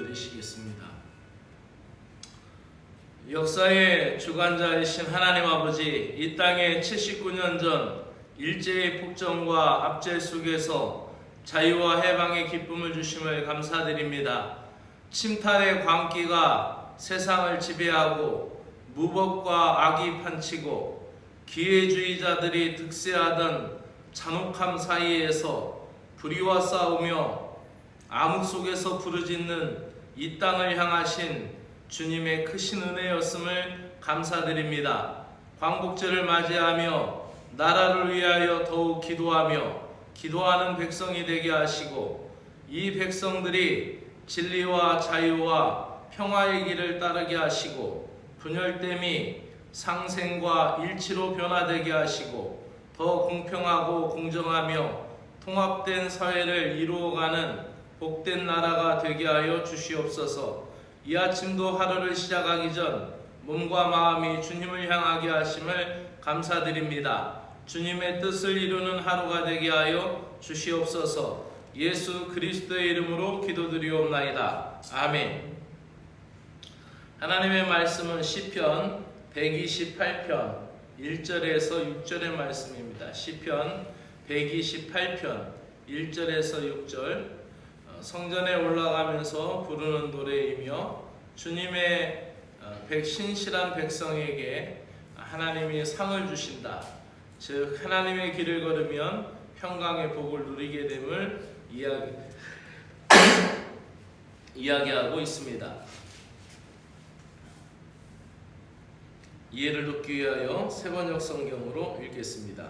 올려드리시겠습니다. 역사의 주관자이신 하나님 아버지, 이 땅에 79년 전 일제의 폭정과 압제 속에서 자유와 해방의 기쁨을 주심을 감사드립니다. 침탈의 광기가 세상을 지배하고 무법과 악이 판치고 기회주의자들이 득세하던 잔혹함 사이에서 불의와 싸우며 암흑 속에서 부르짖는 이 땅을 향하신 주님의 크신 은혜였음을 감사드립니다. 광복절을 맞이하며 나라를 위하여 더욱 기도하는 백성이 되게 하시고, 이 백성들이 진리와 자유와 평화의 길을 따르게 하시고, 분열됨이 상생과 일치로 변화되게 하시고, 더 공평하고 공정하며 통합된 사회를 이루어가는 복된 나라가 되게 하여 주시옵소서. 이 아침도 하루를 시작하기 전 몸과 마음이 주님을 향하게 하심을 감사드립니다. 주님의 뜻을 이루는 하루가 되게 하여 주시옵소서. 예수 그리스도의 이름으로 기도드리옵나이다. 아멘. 하나님의 말씀은 시편 128편 1절에서 6절의 말씀입니다. 시편 128편 1절에서 6절, 성전에 올라가면서 부르는 노래이며 주님의 신실한 백성에게 하나님이 상을 주신다, 즉 하나님의 길을 걸으면 평강의 복을 누리게 됨을 이야기하고 있습니다. 이해를 돕기 위하여 세번역 성경으로 읽겠습니다.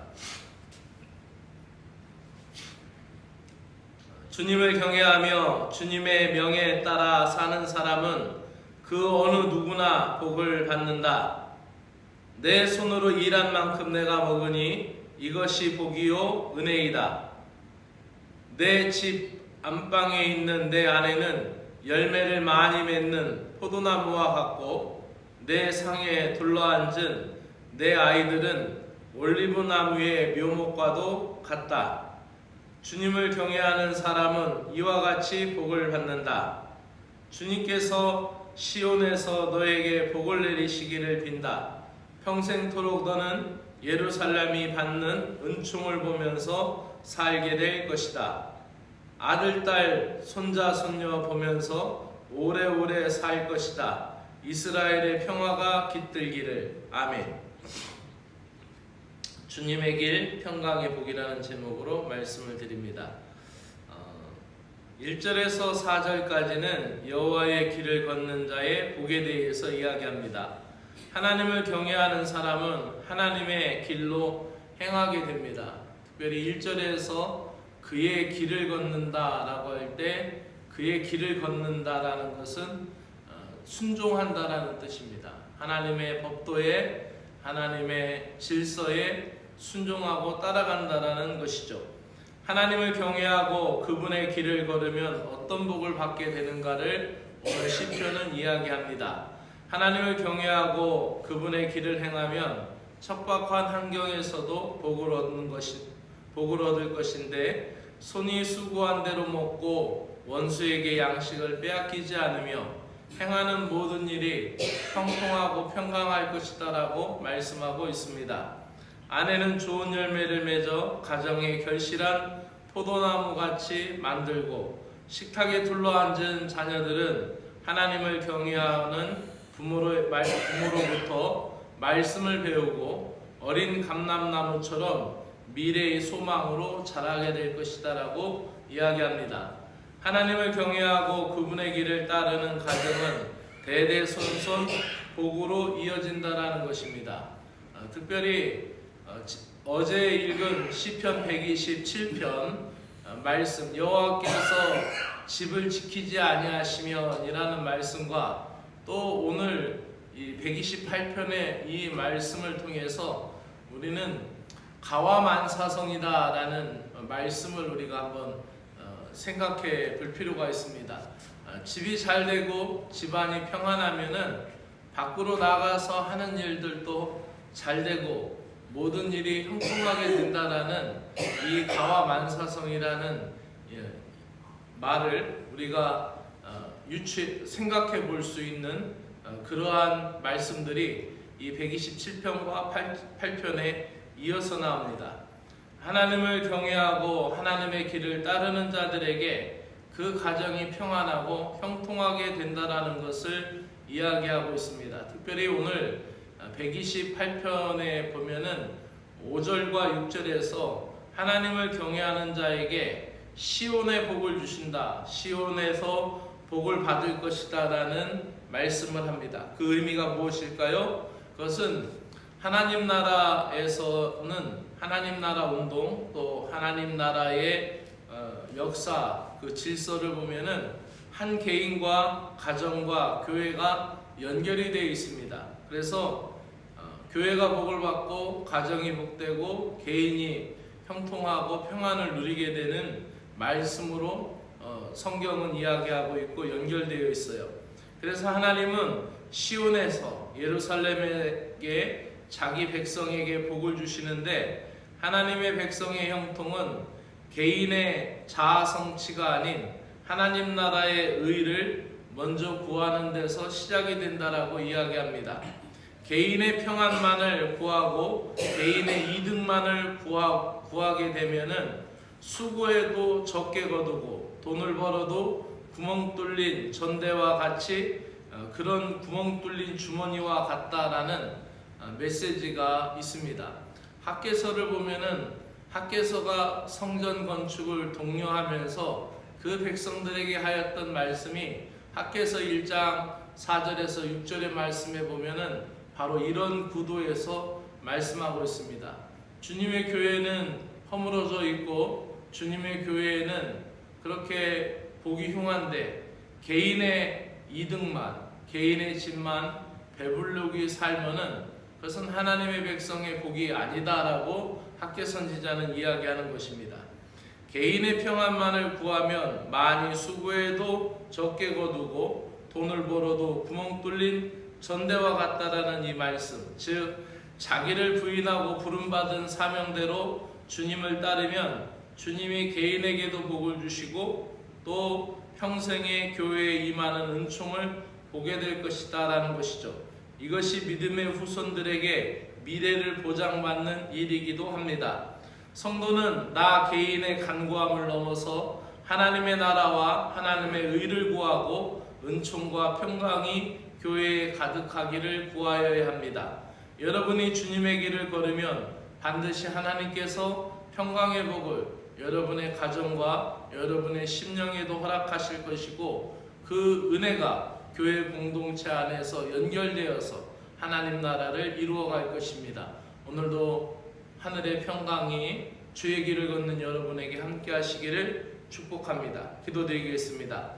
주님을 경외하며 주님의 명예에 따라 사는 사람은 그 어느 누구나 복을 받는다. 내 손으로 일한 만큼 내가 먹으니 이것이 복이요 은혜이다. 내 집 안방에 있는 내 아내는 열매를 많이 맺는 포도나무와 같고, 내 상에 둘러앉은 내 아이들은 올리브나무의 묘목과도 같다. 주님을 경외하는 사람은 이와 같이 복을 받는다. 주님께서 시온에서 너에게 복을 내리시기를 빈다. 평생토록 너는 예루살렘이 받는 은총을 보면서 살게 될 것이다. 아들, 딸, 손자, 손녀 보면서 오래오래 살 것이다. 이스라엘의 평화가 깃들기를. 아멘. 주님의 길 평강의 복이라는 제목으로 말씀을 드립니다. 1절에서 4절까지는 여호와의 길을 걷는 자의 복에 대해서 이야기합니다. 하나님을 경외하는 사람은 하나님의 길로 행하게 됩니다. 특별히 1절에서 그의 길을 걷는다라고 할 때, 그의 길을 걷는다라는 것은 순종한다라는 뜻입니다. 하나님의 법도에, 하나님의 질서에 순종하고 따라간다라는 것이죠. 하나님을 경외하고 그분의 길을 걸으면 어떤 복을 받게 되는가를 오늘 시편은 이야기합니다. 하나님을 경외하고 그분의 길을 행하면 척박한 환경에서도 복을 얻을 것인데, 손이 수고한 대로 먹고 원수에게 양식을 빼앗기지 않으며 행하는 모든 일이 형통하고 평강할 것이다 라고 말씀하고 있습니다. 아내는 좋은 열매를 맺어 가정에 결실한 포도나무같이 만들고, 식탁에 둘러앉은 자녀들은 하나님을 경외하는 부모로부터 말씀을 배우고 어린 감람나무처럼 미래의 소망으로 자라게 될 것이다 라고 이야기합니다. 하나님을 경외하고 그분의 길을 따르는 가정은 대대손손 복으로 이어진다라는 것입니다. 특별히 어제 읽은 시편 127편 말씀, 여호와께서 집을 지키지 아니하시면 이라는 말씀과 또 오늘 이 128편의 이 말씀을 통해서 우리는 가와만사성이다 라는 말씀을 우리가 한번 생각해 볼 필요가 있습니다. 집이 잘 되고 집안이 평안하면은 밖으로 나가서 하는 일들도 잘 되고 모든 일이 형통하게 된다라는 이 가와만사성이라는 말을 우리가 생각해 볼 수 있는 그러한 말씀들이 이 127편과 8편에 이어서 나옵니다. 하나님을 경외하고 하나님의 길을 따르는 자들에게 그 가정이 평안하고 형통하게 된다라는 것을 이야기하고 있습니다. 특별히 오늘 128편에 보면은 5절과 6절에서 하나님을 경외하는 자에게 시온의 복을 주신다, 시온에서 복을 받을 것이다 라는 말씀을 합니다. 그 의미가 무엇일까요? 그것은 하나님 나라에서는 하나님 나라 운동, 또 하나님 나라의 역사, 그 질서를 보면은 한 개인과 가정과 교회가 연결이 되어 있습니다. 그래서 교회가 복을 받고 가정이 복되고 개인이 형통하고 평안을 누리게 되는 말씀으로 성경은 이야기하고 있고 연결되어 있어요. 그래서 하나님은 시온에서 예루살렘에게 자기 백성에게 복을 주시는데, 하나님의 백성의 형통은 개인의 자아 성취가 아닌 하나님 나라의 의를 먼저 구하는 데서 시작이 된다라고 이야기합니다. 개인의 평안만을 구하고 개인의 이득만을 구하게 되면은 수고해도 적게 거두고 돈을 벌어도 구멍 뚫린 전대와 같이 그런 구멍 뚫린 주머니와 같다라는 메시지가 있습니다. 학개서를 보면은 학개서가 성전 건축을 독려하면서 그 백성들에게 하였던 말씀이 학개서 1장 4절에서 6절의 말씀에 보면은 바로 이런 구도에서 말씀하고 있습니다. 주님의 교회는 허물어져 있고 주님의 교회에는 그렇게 보기 흉한데 개인의 이득만, 개인의 집만 배부르기 살면은 그것은 하나님의 백성의 복이 아니다라고 학개 선지자는 이야기하는 것입니다. 개인의 평안만을 구하면 많이 수고해도 적게 거두고 돈을 벌어도 구멍 뚫린 전대와 같다라는 이 말씀, 즉 자기를 부인하고 부름받은 사명대로 주님을 따르면 주님이 개인에게도 복을 주시고 또 평생의 교회에 임하는 은총을 보게 될 것이다 라는 것이죠. 이것이 믿음의 후손들에게 미래를 보장받는 일이기도 합니다. 성도는 나 개인의 간구함을 넘어서 하나님의 나라와 하나님의 의를 구하고 은총과 평강이 교회에 가득하기를 구하여야 합니다. 여러분이 주님의 길을 걸으면 반드시 하나님께서 평강의 복을 여러분의 가정과 여러분의 심령에도 허락하실 것이고, 그 은혜가 교회 공동체 안에서 연결되어서 하나님 나라를 이루어갈 것입니다. 오늘도 하늘의 평강이 주의 길을 걷는 여러분에게 함께 하시기를 축복합니다. 기도드리겠습니다.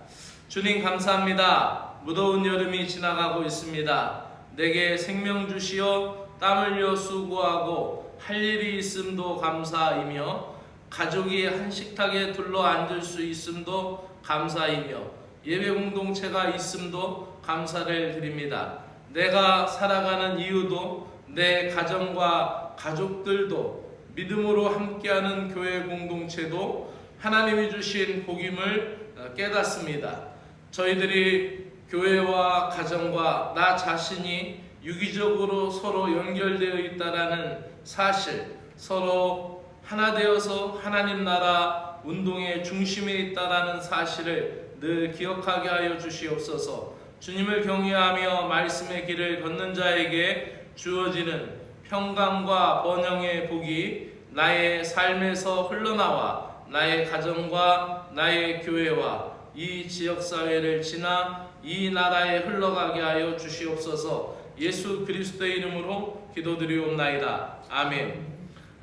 주님 감사합니다. 무더운 여름이 지나가고 있습니다. 내게 생명 주시어 땀 흘려 수고하고 할 일이 있음도 감사이며 가족이 한 식탁에 둘러 앉을 수 있음도 감사이며 예배 공동체가 있음도 감사를 드립니다. 내가 살아가는 이유도 내 가정과 가족들도 믿음으로 함께하는 교회 공동체도 하나님이 주신 복임을 깨닫습니다. 저희들이 교회와 가정과 나 자신이 유기적으로 서로 연결되어 있다라는 사실, 서로 하나 되어서 하나님 나라 운동의 중심에 있다라는 사실을 늘 기억하게 하여 주시옵소서. 주님을 경외하며 말씀의 길을 걷는 자에게 주어지는 평강과 번영의 복이 나의 삶에서 흘러나와 나의 가정과 나의 교회와 이 지역사회를 지나 이 나라에 흘러가게 하여 주시옵소서. 예수 그리스도의 이름으로 기도드리옵나이다. 아멘.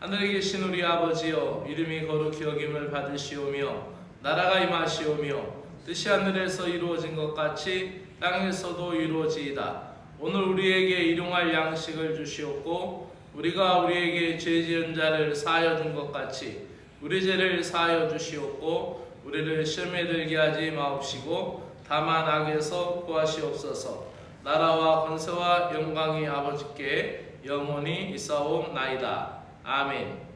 하늘에 계신 우리 아버지여, 이름이 거룩히 여김을 받으시오며 나라가 임하시오며 뜻이 하늘에서 이루어진 것 같이 땅에서도 이루어지이다. 오늘 우리에게 일용할 양식을 주시옵고 우리가 우리에게 죄 지은 자를 사하여 준 것 같이 우리 죄를 사하여 주시옵고 우리를 시험에 들게 하지 마옵시고 다만 악에서 구하시옵소서. 나라와 권세와 영광이 아버지께 영원히 있사옵나이다. 아멘.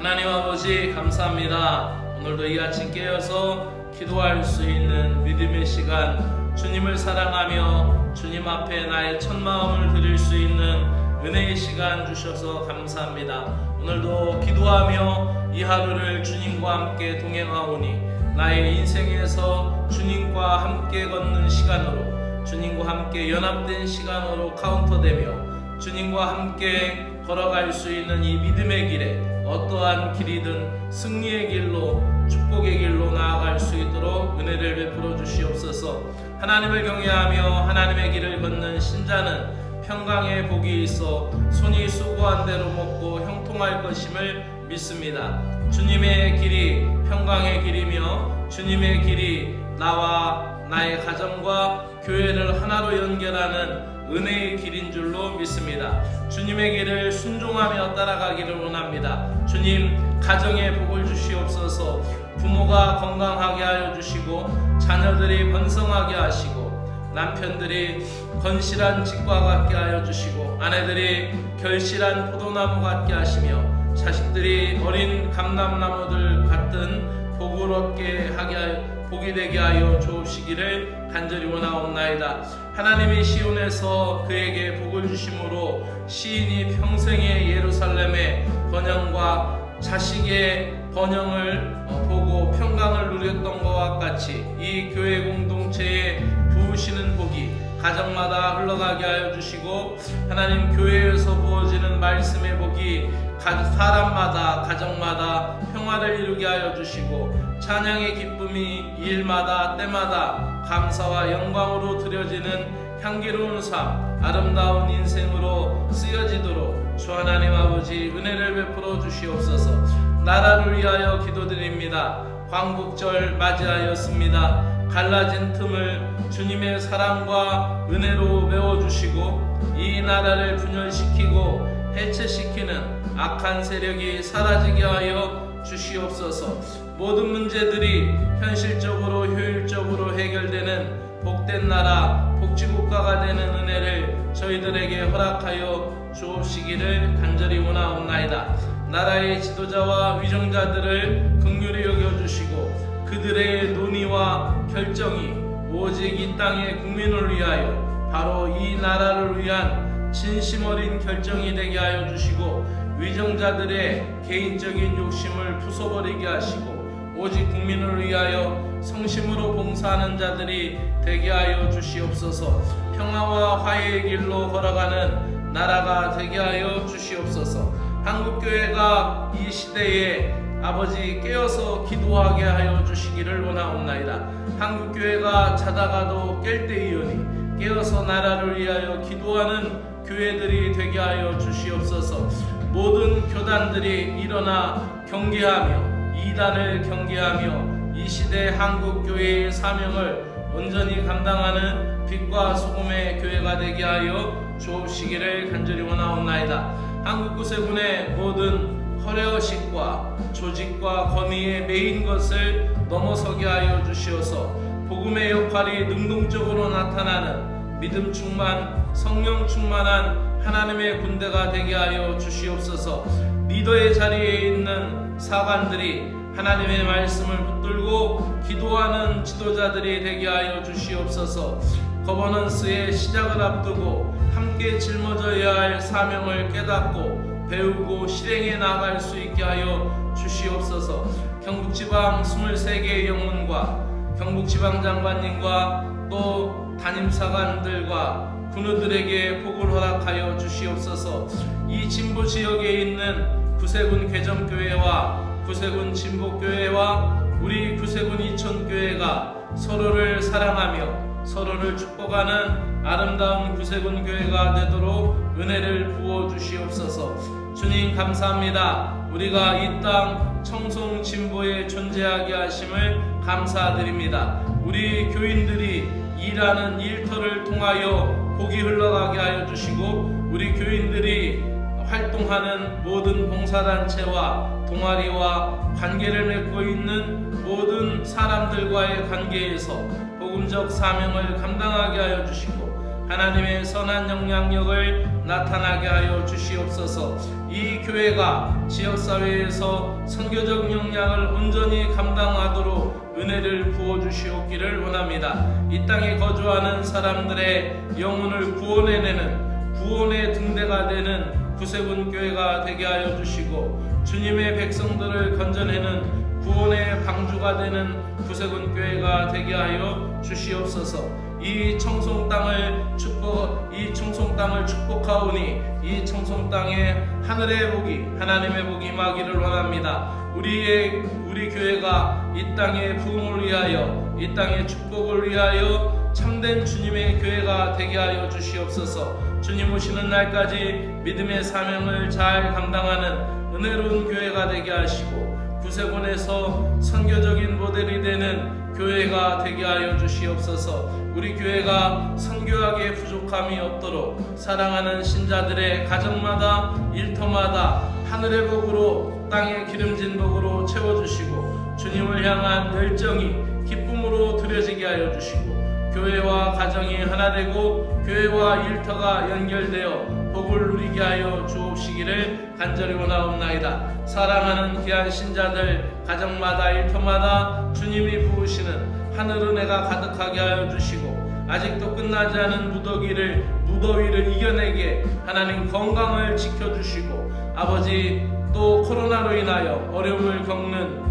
하나님 아버지 감사합니다. 오늘도 이 아침 깨어서 기도할 수 있는 믿음의 시간, 주님을 사랑하며 주님 앞에 나의 첫 마음을 드릴 수 있는 은혜의 시간 주셔서 감사합니다. 오늘도 기도하며 이 하루를 주님과 함께 동행하오니 나의 인생에서 주님과 함께 걷는 시간으로, 주님과 함께 연합된 시간으로 카운터되며 주님과 함께 걸어갈 수 있는 이 믿음의 길에 어떠한 길이든 승리의 길로, 축복의 길로 나아갈 수 있도록 은혜를 베풀어 주시옵소서. 하나님을 경외하며 하나님의 길을 걷는 신자는 평강의 복이 있어 손이 수고한 대로 먹고 형통할 것임을 믿습니다. 주님의 길이 평강의 길이며 주님의 길이 나와 나의 가정과 교회를 하나로 연결하는 은혜의 길인 줄로 믿습니다. 주님의 길을 순종하며 따라가기를 원합니다. 주님, 가정에 복을 주시옵소서. 부모가 건강하게 하여 주시고 자녀들이 번성하게 하시고 남편들이 건실한 집과 같게 하여 주시고 아내들이 결실한 포도나무 같게 하시며 자식들이 어린 감람나무들 같은 복을 얻게 하게 하여 복이 되게 하여 주옵시기를 간절히 원하옵나이다. 하나님이 시온에서 그에게 복을 주심으로 시인이 평생의 예루살렘의 번영과 자식의 번영을 보고 평강을 누렸던 것과 같이 이 교회 공동체에 부으시는 복이 가정마다 흘러가게 하여 주시고 하나님 교회에서 부어지는 말씀의 복이 사람마다 가정마다 평화를 이루게 하여 주시고 찬양의 기쁨이 일마다 때마다 감사와 영광으로 드려지는 향기로운 삶, 아름다운 인생으로 쓰여지도록 주 하나님 아버지 은혜를 베풀어 주시옵소서. 나라를 위하여 기도드립니다. 광복절 맞이하였습니다. 갈라진 틈을 주님의 사랑과 은혜로 메워주시고 이 나라를 분열시키고 해체시키는 악한 세력이 사라지게 하여 주시옵소서. 모든 문제들이 현실적으로 효율적으로 해결되는 복된 나라, 복지국가가 되는 은혜를 저희들에게 허락하여 주옵시기를 간절히 원하옵나이다. 나라의 지도자와 위정자들을 긍휼히 여겨주시고 그들의 논의와 결정이 오직 이 땅의 국민을 위하여 바로 이 나라를 위한 진심 어린 결정이 되게 하여 주시고 위정자들의 개인적인 욕심을 부숴버리게 하시고 오직 국민을 위하여 성심으로 봉사하는 자들이 되게 하여 주시옵소서. 평화와 화해의 길로 걸어가는 나라가 되게 하여 주시옵소서. 한국교회가 이 시대에 아버지 깨어서 기도하게 하여 주시기를 원하옵나이다. 한국교회가 자다가도 깰 때이오니 깨어서 나라를 위하여 기도하는 교회들이 되게 하여 주시옵소서. 모든 교단들이 일어나 경계하며 이단을 경계하며 이 시대 한국교회의 사명을 온전히 감당하는 빛과 소금의 교회가 되게 하여 주옵시기를 간절히 원하옵나이다. 한국구세군의 모든 허례허식과 조직과 권위에 매인 것을 넘어서게 하여 주시어서 복음의 역할이 능동적으로 나타나는 믿음 충만, 성령 충만한 하나님의 군대가 되게 하여 주시옵소서. 리더의 자리에 있는 사관들이 하나님의 말씀을 붙들고 기도하는 지도자들이 되게 하여 주시옵소서. 거버넌스의 시작을 앞두고 함께 짊어져야 할 사명을 깨닫고 배우고 실행해 나갈 수 있게 하여 주시옵소서. 경북지방 23개의 영문과 경북지방장관님과 또 담임사관들과 군우들에게 복을 허락하여 주시옵소서. 이 진보지역에 있는 구세군 괴정교회와 구세군 진보교회와 우리 구세군 이촌교회가 서로를 사랑하며 서로를 축복하는 아름다운 구세군 교회가 되도록 은혜를 부어 주시옵소서. 주님 감사합니다. 우리가 이 땅 청송 진보에 존재하게 하심을 감사드립니다. 우리 교인들이 일하는 일터를 통하여 복이 흘러가게 하여 주시고 우리 교인들이 활동하는 모든 봉사단체와 동아리와 관계를 맺고 있는 모든 사람들과의 관계에서 복음적 사명을 감당하게 하여 주시고 하나님의 선한 영향력을 나타나게 하여 주시옵소서. 이 교회가 지역사회에서 선교적 역량을 온전히 감당하도록 은혜를 부어주시옵기를 원합니다. 이 땅에 거주하는 사람들의 영혼을 구원해내는 구원의 등대가 되는 구세군 교회가 되게 하여 주시고, 주님의 백성들을 건져내는 구원의 방주가 되는 구세군 교회가 되게 하여 주시옵소서. 이 청송 땅을 축복하오니 이 청송 땅에 하늘의 복이, 하나님의 복이 임하기를 원합니다. 우리 교회가 이 땅의 부흥을 위하여, 이 땅의 축복을 위하여 참된 주님의 교회가 되게 하여 주시옵소서. 주님 오시는 날까지 믿음의 사명을 잘 감당하는 은혜로운 교회가 되게 하시고, 구세군에서 선교적인 모델이 되는 교회가 되게 하여 주시옵소서. 우리 교회가 선교하기에 부족함이 없도록 사랑하는 신자들의 가정마다 일터마다 하늘의 복으로, 땅의 기름진 복으로 채워주시고, 주님을 향한 열정이 기쁨으로 드려지게 하여 주시고, 교회와 가정이 하나 되고 교회와 일터가 연결되어 복을 누리게 하여 주옵시기를 간절히 원하옵나이다. 사랑하는 귀한 신자들 가정마다 일터마다 주님이 부으시는 하늘 은혜가 가득하게 하여 주시고, 아직도 끝나지 않은 무더위를 이겨내게 하나님 건강을 지켜주시고, 아버지 또 코로나로 인하여 어려움을 겪는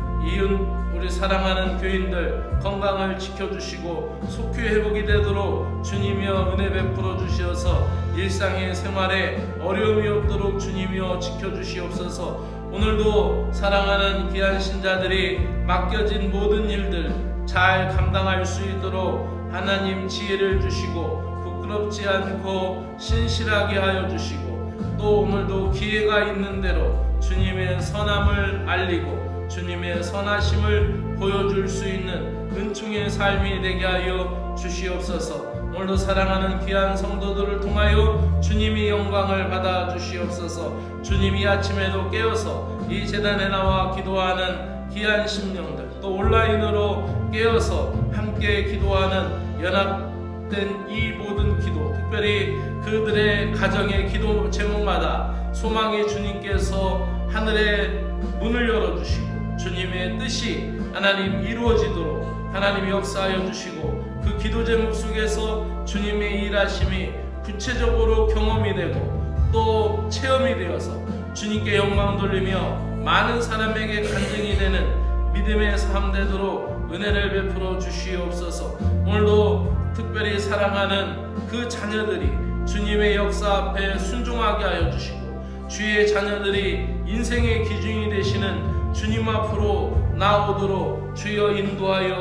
우리 사랑하는 교인들 건강을 지켜주시고 속히 회복이 되도록 주님이여 은혜 베풀어 주시어서 일상의 생활에 어려움이 없도록 주님이여 지켜주시옵소서. 오늘도 사랑하는 귀한 신자들이 맡겨진 모든 일들 잘 감당할 수 있도록 하나님 지혜를 주시고 부끄럽지 않고 신실하게 하여 주시고, 또 오늘도 기회가 있는 대로 주님의 선함을 알리고 주님의 선하심을 보여줄 수 있는 은총의 삶이 되게 하여 주시옵소서. 오늘도 사랑하는 귀한 성도들을 통하여 주님이 영광을 받아 주시옵소서. 주님이 아침에도 깨어서 이 제단에 나와 기도하는 귀한 심령들, 또 온라인으로 깨어서 함께 기도하는 연합된 이 모든 기도, 특별히 그들의 가정의 기도 제목마다 소망의 주님께서 하늘의 문을 열어주시고 주님의 뜻이 하나님 이루어지도록 하나님이 역사하여 주시고, 그 기도 제목 속에서 주님의 일하심이 구체적으로 경험이 되고 또 체험이 되어서 주님께 영광 돌리며 많은 사람에게 간증이 되는 믿음의 삶 되도록 은혜를 베풀어 주시옵소서. 오늘도 특별히 사랑하는 그 자녀들이 주님의 역사 앞에 순종하게 하여 주시고, 주의 자녀들이 인생의 기준이 되시는 주님 앞으로 나오도록 주여 인도하여